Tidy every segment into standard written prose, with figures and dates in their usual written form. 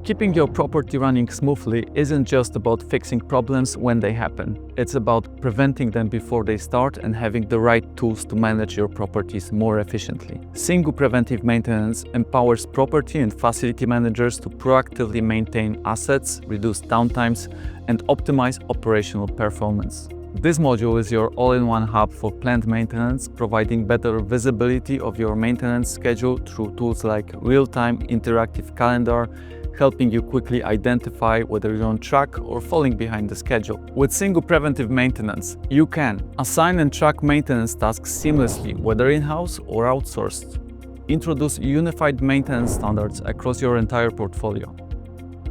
Keeping your property running smoothly isn't just about fixing problems when they happen. It's about preventing them before they start and having the right tools to manage your properties more efficiently. SINGU Preventive Maintenance empowers property and facility managers to proactively maintain assets, reduce downtimes, and optimize operational performance. This module is your all-in-one hub for planned maintenance, providing better visibility of your maintenance schedule through tools like real-time interactive calendar, helping you quickly identify whether you're on track or falling behind the schedule. With SINGU Preventive Maintenance, you can assign and track maintenance tasks seamlessly, whether in-house or outsourced. Introduce unified maintenance standards across your entire portfolio.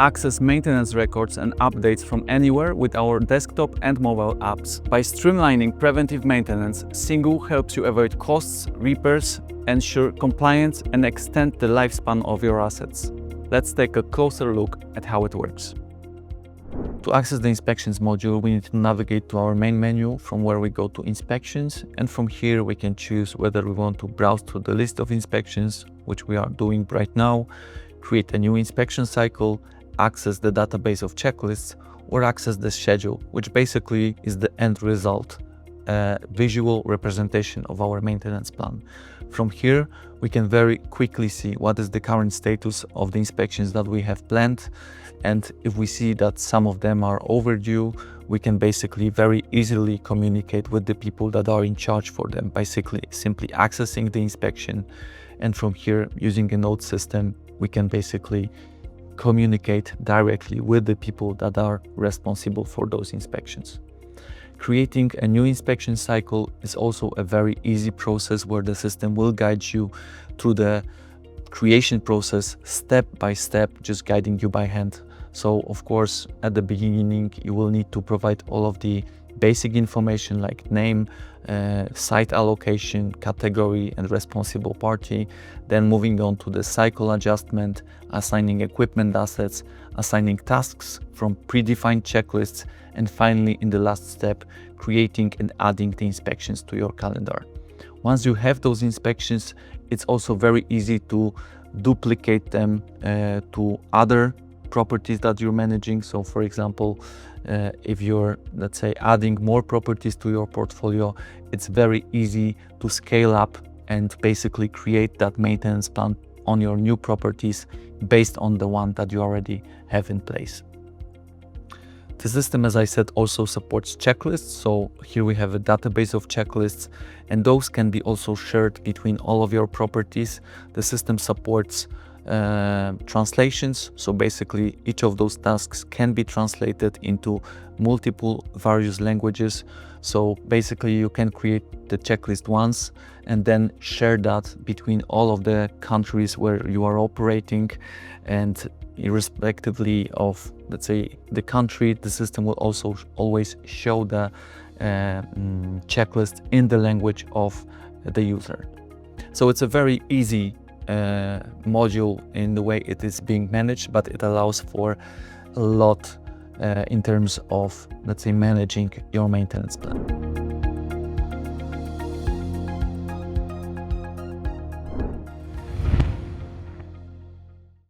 Access maintenance records and updates from anywhere with our desktop and mobile apps. By streamlining preventive maintenance, SINGU helps you avoid costs, repairs, ensure compliance, and extend the lifespan of your assets. Let's take a closer look at how it works. To access the inspections module, we need to navigate to our main menu, from where we go to inspections, and from here we can choose whether we want to browse through the list of inspections, which we are doing right now, create a new inspection cycle, access the database of checklists, or access the schedule, which basically is the end result, visual representation of our maintenance plan. From here, we can very quickly see what is the current status of the inspections that we have planned, and if we see that some of them are overdue, we can basically very easily communicate with the people that are in charge for them, basically simply accessing the inspection, and from here, using a note system, we can basically communicate directly with the people that are responsible for those inspections. Creating a new inspection cycle is also a very easy process where the system will guide you through the creation process step by step, just guiding you by hand. So of course, at the beginning, you will need to provide all of the basic information like name, site allocation, category, and responsible party. Then moving on to the cycle adjustment, assigning equipment assets, assigning tasks from predefined checklists, and finally, in the last step, creating and adding the inspections to your calendar. Once you have those inspections, it's also very easy to duplicate them to other properties that you're managing. So for example, if you're, let's say, adding more properties to your portfolio, it's very easy to scale up and basically create that maintenance plan on your new properties based on the one that you already have in place. The system, as I said, also supports checklists. So here we have a database of checklists, and those can be also shared between all of your properties. The system supports translations, so basically each of those tasks can be translated into multiple various languages. So basically you can create the checklist once and then share that between all of the countries where you are operating, and irrespectively of, let's say, the country, the system will also always show the checklist in the language of the user. So it's a very easy module in the way it is being managed, but it allows for a lot in terms of, let's say, managing your maintenance plan.